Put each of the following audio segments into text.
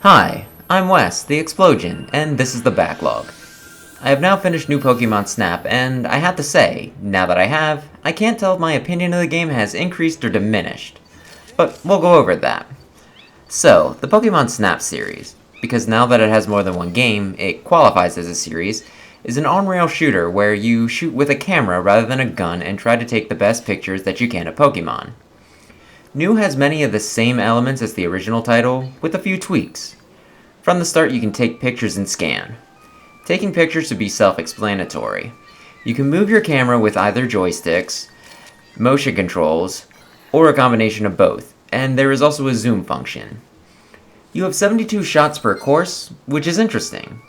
Hi, I'm Wes, the Explosion, and this is the Backlog. I have now finished New Pokemon Snap, and I have to say, now that I have, I can't tell if my opinion of the game has increased or diminished. But we'll go over that. So, the Pokemon Snap series, because now that it has more than one game, it qualifies as a series, is an on-rail shooter where you shoot with a camera rather than a gun and try to take the best pictures that you can of Pokemon. New has many of the same elements as the original title, with a few tweaks. From the start, you can take pictures and scan. Taking pictures should be self-explanatory. You can move your camera with either joysticks, motion controls, or a combination of both, and there is also a zoom function. You have 72 shots per course, which is interesting.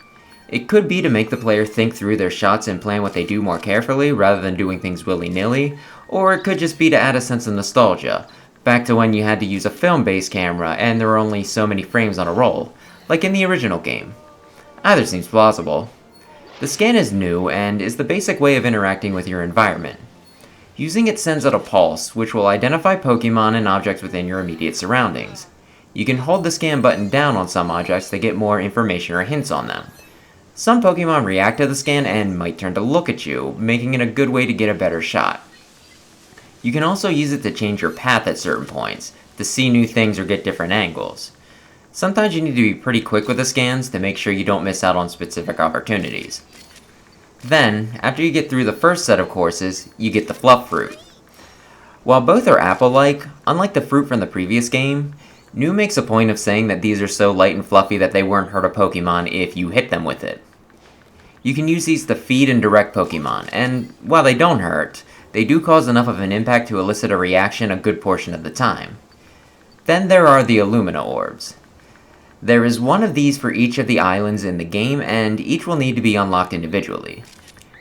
It could be to make the player think through their shots and plan what they do more carefully rather than doing things willy-nilly, or it could just be to add a sense of nostalgia, back to when you had to use a film-based camera and there were only so many frames on a roll, like in the original game. Either seems plausible. The scan is new and is the basic way of interacting with your environment. Using it sends out a pulse, which will identify Pokemon and objects within your immediate surroundings. You can hold the scan button down on some objects to get more information or hints on them. Some Pokemon react to the scan and might turn to look at you, making it a good way to get a better shot. You can also use it to change your path at certain points, to see new things or get different angles. Sometimes you need to be pretty quick with the scans to make sure you don't miss out on specific opportunities. Then, after you get through the first set of courses, you get the Fluff Fruit. While both are apple-like, unlike the fruit from the previous game, New makes a point of saying that these are so light and fluffy that they won't hurt a Pokemon if you hit them with it. You can use these to feed and direct Pokemon, and while they don't hurt, they do cause enough of an impact to elicit a reaction a good portion of the time. Then there are the Illumina Orbs. There is one of these for each of the islands in the game, and each will need to be unlocked individually.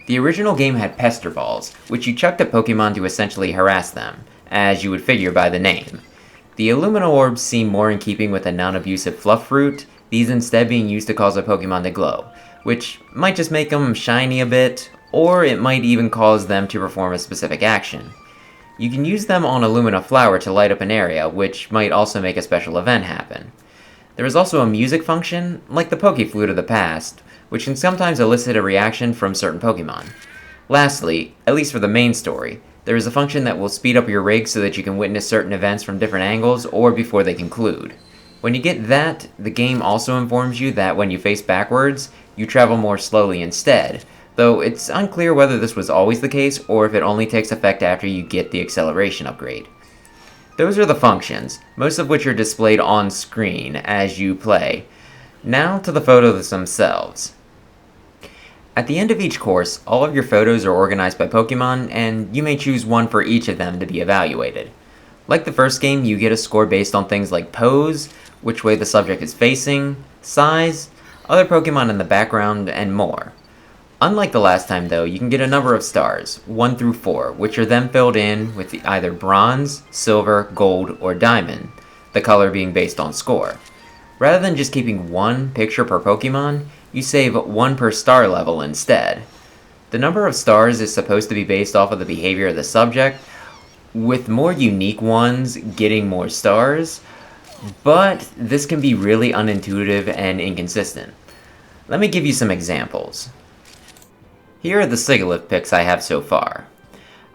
The original game had Pester Balls, which you chucked at Pokemon to essentially harass them, as you would figure by the name. The Illumina Orbs seem more in keeping with a non-abusive Fluff Fruit, these instead being used to cause a Pokemon to glow, which might just make them shiny a bit, or it might even cause them to perform a specific action. You can use them on Illumina Flower to light up an area, which might also make a special event happen. There is also a music function, like the Pokeflute of the past, which can sometimes elicit a reaction from certain Pokemon. Lastly, at least for the main story, there is a function that will speed up your rig so that you can witness certain events from different angles or before they conclude. When you get that, the game also informs you that when you face backwards, you travel more slowly instead, though it's unclear whether this was always the case or if it only takes effect after you get the acceleration upgrade. Those are the functions, most of which are displayed on screen as you play. Now to the photos themselves. At the end of each course, all of your photos are organized by Pokemon, and you may choose one for each of them to be evaluated. Like the first game, you get a score based on things like pose, which way the subject is facing, size, other Pokemon in the background, and more. Unlike the last time though, you can get a number of stars, 1 through 4, which are then filled in with either bronze, silver, gold, or diamond, the color being based on score. Rather than just keeping one picture per Pokemon, you save 1 per star level instead. The number of stars is supposed to be based off of the behavior of the subject, with more unique ones getting more stars, but this can be really unintuitive and inconsistent. Let me give you some examples. Here are the Sigilyph picks I have so far.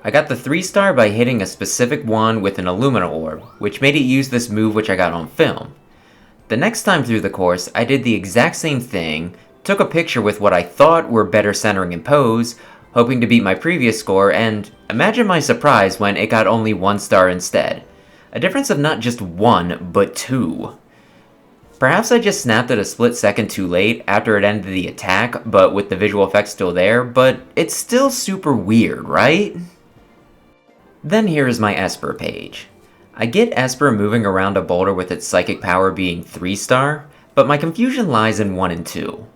I got the 3-star by hitting a specific one with an Illumina Orb, which made it use this move which I got on film. The next time through the course, I did the exact same thing, took a picture with what I thought were better centering and pose, hoping to beat my previous score, and imagine my surprise when it got only 1 star instead. A difference of not just 1, but 2. Perhaps I just snapped it a split second too late after it ended the attack, but with the visual effects still there, but it's still super weird, right? Then here is my Esper page. I get Esper moving around a boulder with its psychic power being 3-star, but my confusion lies in 1 and 2.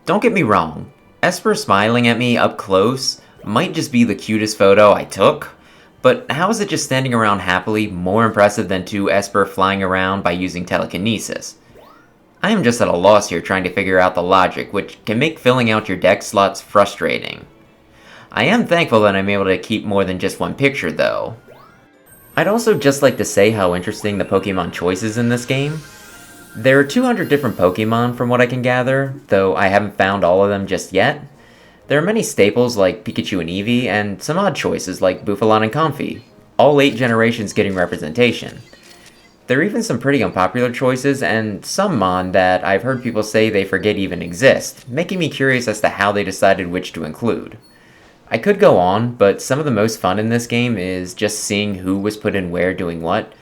Don't get me wrong, Esper smiling at me up close might just be the cutest photo I took, but how is it just standing around happily more impressive than 2 Esper flying around by using telekinesis? I am just at a loss here trying to figure out the logic, which can make filling out your deck slots frustrating. I am thankful that I'm able to keep more than just 1 picture though. I'd also just like to say how interesting the Pokemon choice is in this game. There are 200 different Pokemon from what I can gather, though I haven't found all of them just yet. There are many staples like Pikachu and Eevee, and some odd choices like Bufalon and Comfey, all 8 generations getting representation. There are even some pretty unpopular choices, and some Mon that I've heard people say they forget even exist, making me curious as to how they decided which to include. I could go on, but some of the most fun in this game is just seeing who was put in where doing what,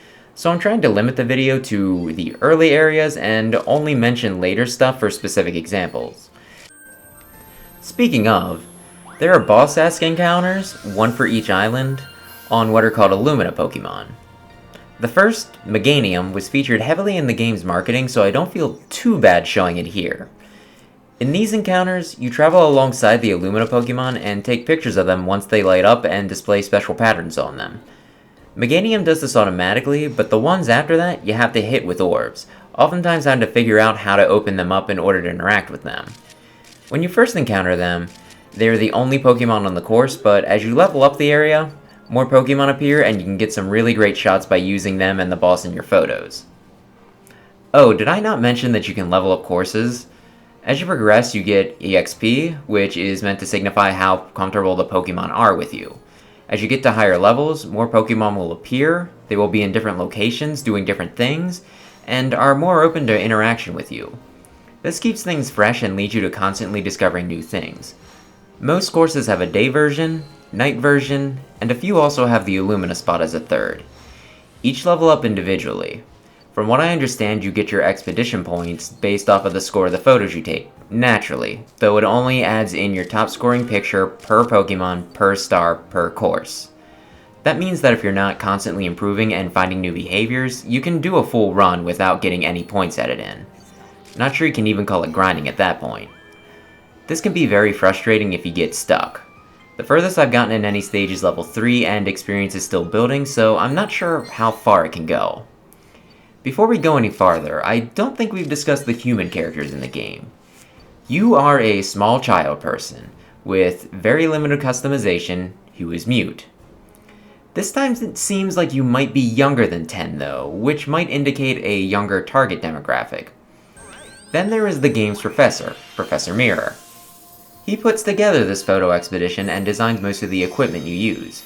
so I'm trying to limit the video to the early areas and only mention later stuff for specific examples. Speaking of, there are boss-esque encounters, one for each island, on what are called Illumina Pokemon. The first, Meganium, was featured heavily in the game's marketing, so I don't feel too bad showing it here. In these encounters, you travel alongside the Illumina Pokemon and take pictures of them once they light up and display special patterns on them. Meganium does this automatically, but the ones after that you have to hit with orbs, oftentimes having to figure out how to open them up in order to interact with them. When you first encounter them, they are the only Pokemon on the course, but as you level up the area, more Pokemon appear and you can get some really great shots by using them and the boss in your photos. Oh, did I not mention that you can level up courses? As you progress, you get EXP, which is meant to signify how comfortable the Pokemon are with you. As you get to higher levels, more Pokemon will appear, they will be in different locations doing different things, and are more open to interaction with you. This keeps things fresh and leads you to constantly discovering new things. Most courses have a day version, night version, and a few also have the Illumina spot as a third. Each level up individually. From what I understand, you get your expedition points based off of the score of the photos you take, naturally, though it only adds in your top scoring picture per Pokemon per star per course. That means that if you're not constantly improving and finding new behaviors, you can do a full run without getting any points added in. Not sure you can even call it grinding at that point. This can be very frustrating if you get stuck. The furthest I've gotten in any stage is level 3 and experience is still building, so I'm not sure how far it can go. Before we go any farther, I don't think we've discussed the human characters in the game. You are a small child person, with very limited customization, who is mute. This time it seems like you might be younger than 10 though, which might indicate a younger target demographic. Then there is the game's professor, Professor Mirror. He puts together this photo expedition and designs most of the equipment you use.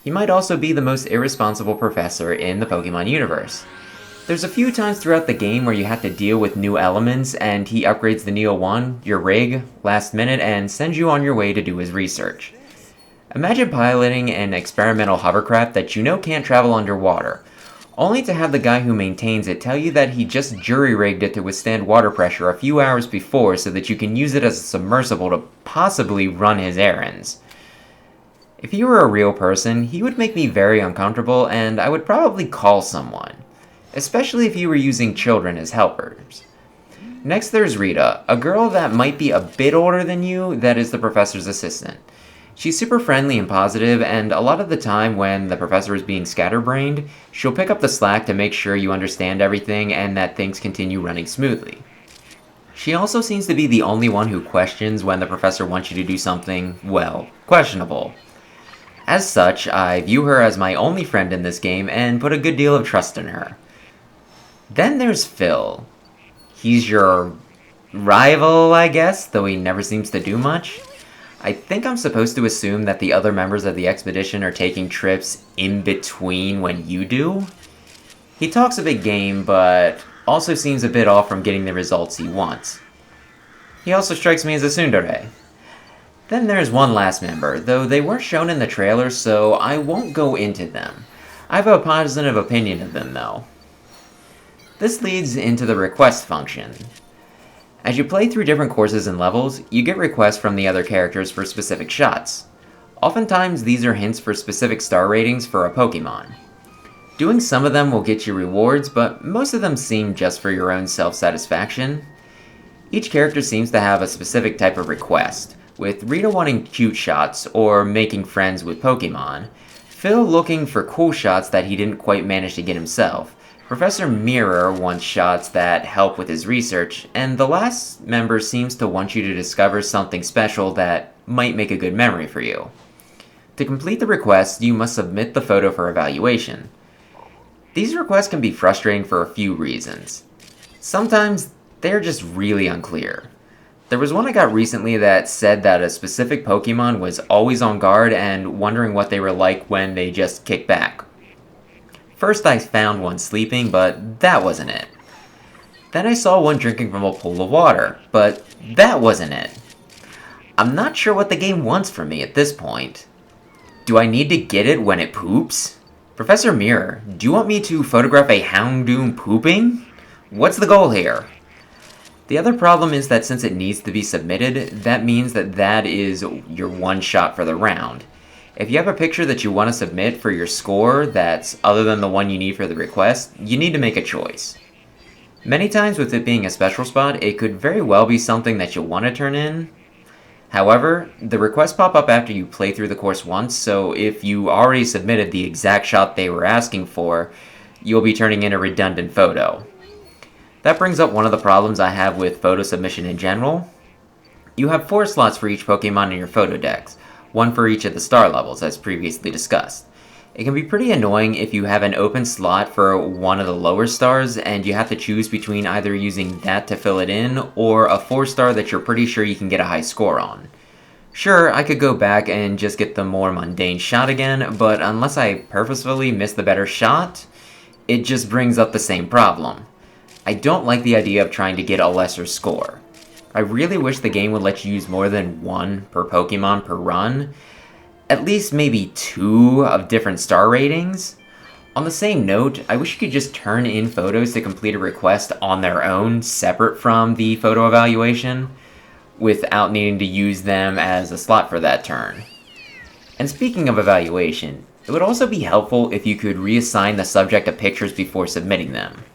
He might also be the most irresponsible professor in the Pokemon universe. There's a few times throughout the game where you have to deal with new elements and he upgrades the Neo 1, your rig, last minute and sends you on your way to do his research. Imagine piloting an experimental hovercraft that you know can't travel underwater, only to have the guy who maintains it tell you that he just jury-rigged it to withstand water pressure a few hours before so that you can use it as a submersible to possibly run his errands. If he were a real person, he would make me very uncomfortable and I would probably call someone. Especially if you were using children as helpers. Next there's Rita, a girl that might be a bit older than you that is the professor's assistant. She's super friendly and positive, and a lot of the time when the professor is being scatterbrained, she'll pick up the slack to make sure you understand everything and that things continue running smoothly. She also seems to be the only one who questions when the professor wants you to do something, well, questionable. As such, I view her as my only friend in this game and put a good deal of trust in her. Then there's Phil. He's your rival, I guess, though he never seems to do much. I think I'm supposed to assume that the other members of the expedition are taking trips in between when you do. He talks a big game, but also seems a bit off from getting the results he wants. He also strikes me as a tsundere. Then there's one last member, though they weren't shown in the trailer, so I won't go into them. I have a positive opinion of them, though. This leads into the request function. As you play through different courses and levels, you get requests from the other characters for specific shots. Oftentimes these are hints for specific star ratings for a Pokemon. Doing some of them will get you rewards, but most of them seem just for your own self-satisfaction. Each character seems to have a specific type of request, with Rita wanting cute shots or making friends with Pokemon, Phil looking for cool shots that he didn't quite manage to get himself, Professor Mirror wants shots that help with his research, and the last member seems to want you to discover something special that might make a good memory for you. To complete the request, you must submit the photo for evaluation. These requests can be frustrating for a few reasons. Sometimes they're just really unclear. There was one I got recently that said that a specific Pokemon was always on guard and wondering what they were like when they just kicked back. First I found one sleeping, but that wasn't it. Then I saw one drinking from a pool of water, but that wasn't it. I'm not sure what the game wants from me at this point. Do I need to get it when it poops? Professor Mirror, do you want me to photograph a Houndoom pooping? What's the goal here? The other problem is that since it needs to be submitted, that means that is your one shot for the round. If you have a picture that you want to submit for your score that's other than the one you need for the request, you need to make a choice. Many times with it being a special spot, it could very well be something that you'll want to turn in. However, the requests pop up after you play through the course once, so if you already submitted the exact shot they were asking for, you'll be turning in a redundant photo. That brings up one of the problems I have with photo submission in general. You have 4 slots for each Pokemon in your photo decks, one for each of the star levels as previously discussed. It can be pretty annoying if you have an open slot for one of the lower stars and you have to choose between either using that to fill it in or a 4-star that you're pretty sure you can get a high score on. Sure, I could go back and just get the more mundane shot again, but unless I purposefully miss the better shot, it just brings up the same problem. I don't like the idea of trying to get a lesser score. I really wish the game would let you use more than 1 per Pokemon per run. At least maybe 2 of different star ratings. On the same note, I wish you could just turn in photos to complete a request on their own, separate from the photo evaluation, without needing to use them as a slot for that turn. And speaking of evaluation, it would also be helpful if you could reassign the subject of pictures before submitting them.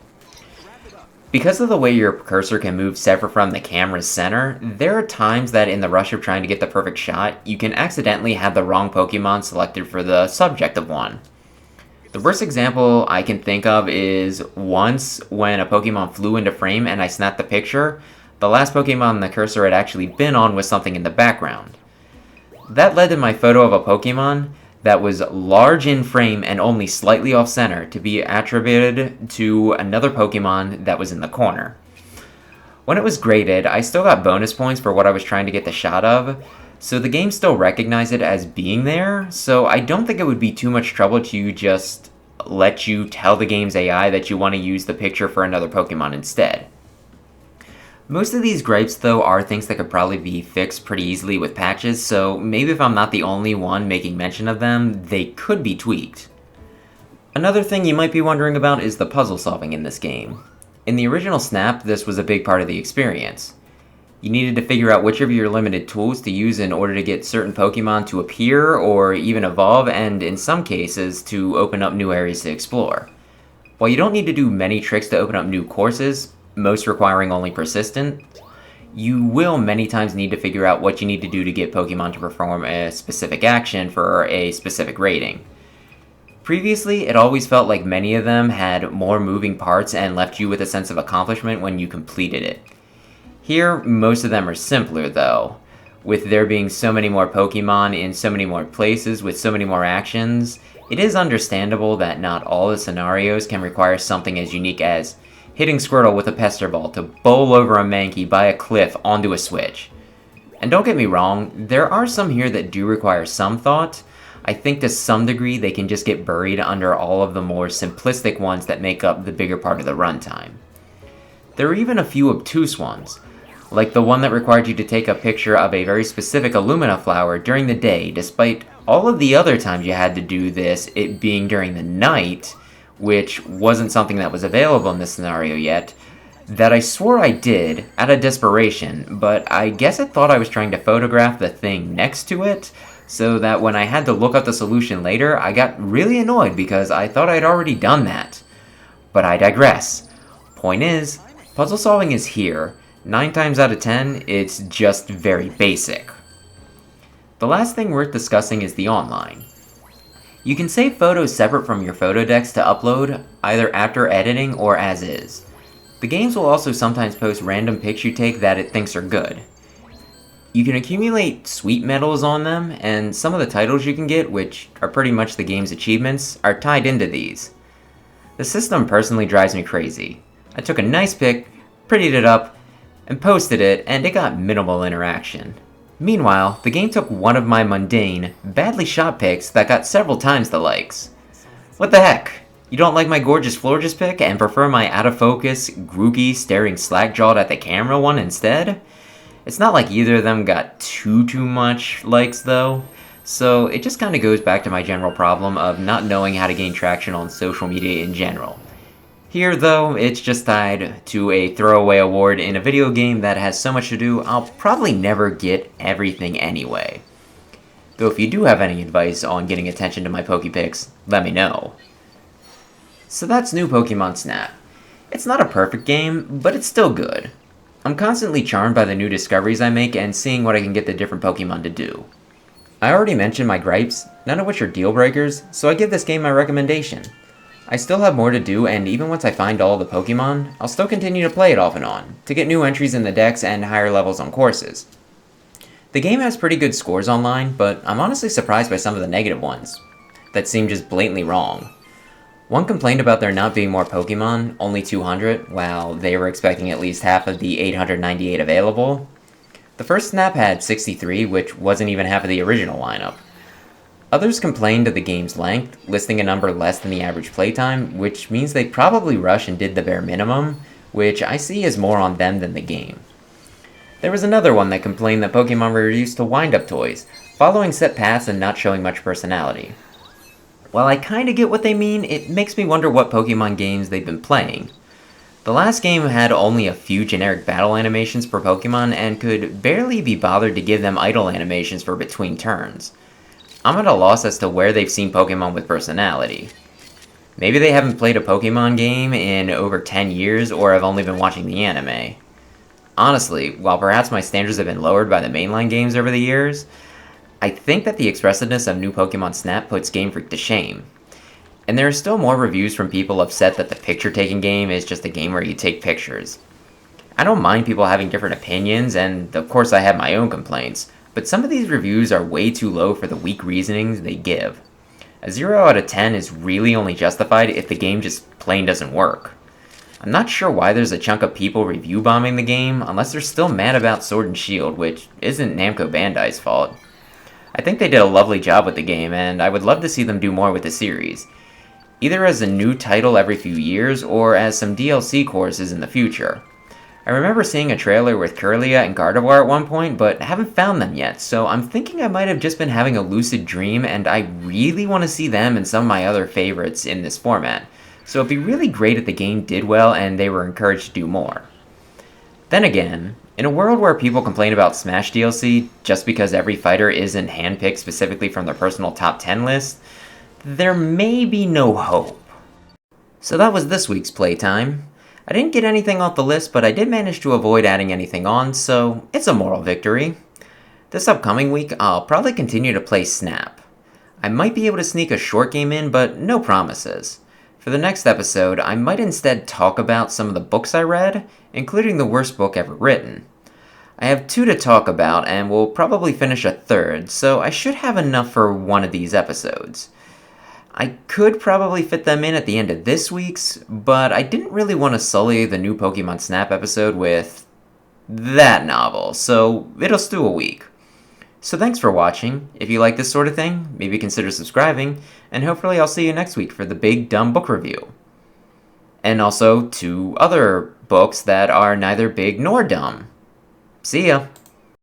Because of the way your cursor can move separate from the camera's center, there are times that in the rush of trying to get the perfect shot, you can accidentally have the wrong Pokemon selected for the subject of one. The worst example I can think of is once when a Pokemon flew into frame and I snapped the picture, the last Pokemon the cursor had actually been on was something in the background. That led to my photo of a Pokemon that was large in frame and only slightly off center to be attributed to another Pokemon that was in the corner. When it was graded, I still got bonus points for what I was trying to get the shot of, so the game still recognized it as being there, so I don't think it would be too much trouble to just let you tell the game's AI that you want to use the picture for another Pokemon instead. Most of these gripes, though, are things that could probably be fixed pretty easily with patches, so maybe if I'm not the only one making mention of them, they could be tweaked. Another thing you might be wondering about is the puzzle solving in this game. In the original Snap, this was a big part of the experience. You needed to figure out which of your limited tools to use in order to get certain Pokemon to appear or even evolve, and in some cases, to open up new areas to explore. While you don't need to do many tricks to open up new courses, most requiring only persistent, you will many times need to figure out what you need to do to get Pokemon to perform a specific action for a specific rating. Previously, it always felt like many of them had more moving parts and left you with a sense of accomplishment when you completed it. Here, most of them are simpler though, with there being so many more Pokemon in so many more places with so many more actions. It is understandable that not all the scenarios can require something as unique as hitting Squirtle with a Pester Ball to bowl over a Mankey by a cliff onto a switch. And don't get me wrong, there are some here that do require some thought. I think to some degree they can just get buried under all of the more simplistic ones that make up the bigger part of the runtime. There are even a few obtuse ones, like the one that required you to take a picture of a very specific Illumina flower during the day, despite all of the other times you had to do this, it being during the night, which wasn't something that was available in this scenario yet, that I swore I did out of desperation, but I guess it thought I was trying to photograph the thing next to it, so that when I had to look up the solution later, I got really annoyed because I thought I'd already done that. But I digress. Point is, puzzle solving is here. 9 times out of 10, it's just very basic. The last thing worth discussing is the online. You can save photos separate from your photo decks to upload, either after editing or as is. The games will also sometimes post random pics you take that it thinks are good. You can accumulate sweet medals on them, and some of the titles you can get, which are pretty much the game's achievements, are tied into these. The system personally drives me crazy. I took a nice pic, prettied it up, and posted it, and it got minimal interaction. Meanwhile, the game took one of my mundane, badly shot pics that got several times the likes. What the heck? You don't like my gorgeous Florges pic and prefer my out-of-focus, grooky, staring slack-jawed at the camera one instead? It's not like either of them got too much likes though, so it just kinda goes back to my general problem of not knowing how to gain traction on social media in general. Here though, it's just tied to a throwaway award in a video game that has so much to do, I'll probably never get everything anyway. Though if you do have any advice on getting attention to my Pokepics, let me know. So that's new Pokemon Snap. It's not a perfect game, but it's still good. I'm constantly charmed by the new discoveries I make and seeing what I can get the different Pokemon to do. I already mentioned my gripes, none of which are deal breakers, so I give this game my recommendation. I still have more to do, and even once I find all the Pokemon, I'll still continue to play it off and on, to get new entries in the decks and higher levels on courses. The game has pretty good scores online, but I'm honestly surprised by some of the negative ones, that seem just blatantly wrong. One complained about there not being more Pokemon, only 200, while they were expecting at least half of the 898 available. The first Snap had 63, which wasn't even half of the original lineup. Others complained of the game's length, listing a number less than the average playtime, which means they probably rushed and did the bare minimum, which I see as more on them than the game. There was another one that complained that Pokemon were reduced to wind-up toys, following set paths and not showing much personality. While I kinda get what they mean, it makes me wonder what Pokemon games they've been playing. The last game had only a few generic battle animations per Pokemon and could barely be bothered to give them idle animations for between turns. I'm at a loss as to where they've seen Pokemon with personality. Maybe they haven't played a Pokemon game in over 10 years or have only been watching the anime. Honestly, while perhaps my standards have been lowered by the mainline games over the years, I think that the expressiveness of new Pokemon Snap puts Game Freak to shame. And there are still more reviews from people upset that the picture-taking game is just a game where you take pictures. I don't mind people having different opinions, and of course I have my own complaints, but some of these reviews are way too low for the weak reasonings they give. A 0 out of 10 is really only justified if the game just plain doesn't work. I'm not sure why there's a chunk of people review bombing the game, unless they're still mad about Sword and Shield, which isn't Namco Bandai's fault. I think they did a lovely job with the game, and I would love to see them do more with the series. Either as a new title every few years, or as some DLC courses in the future. I remember seeing a trailer with Kirlia and Gardevoir at one point, but haven't found them yet, so I'm thinking I might have just been having a lucid dream, and I really want to see them and some of my other favorites in this format. So it'd be really great if the game did well and they were encouraged to do more. Then again, in a world where people complain about Smash DLC just because every fighter isn't handpicked specifically from their personal top 10 list, there may be no hope. So that was this week's playtime. I didn't get anything off the list, but I did manage to avoid adding anything on, so it's a moral victory. This upcoming week, I'll probably continue to play Snap. I might be able to sneak a short game in, but no promises. For the next episode, I might instead talk about some of the books I read, including the worst book ever written. I have 2 to talk about, and will probably finish a third, so I should have enough for one of these episodes. I could probably fit them in at the end of this week's, but I didn't really want to sully the new Pokemon Snap episode with that novel, so it'll stew a week. So thanks for watching. If you like this sort of thing, maybe consider subscribing, and hopefully I'll see you next week for the big dumb book review. And also 2 other books that are neither big nor dumb. See ya!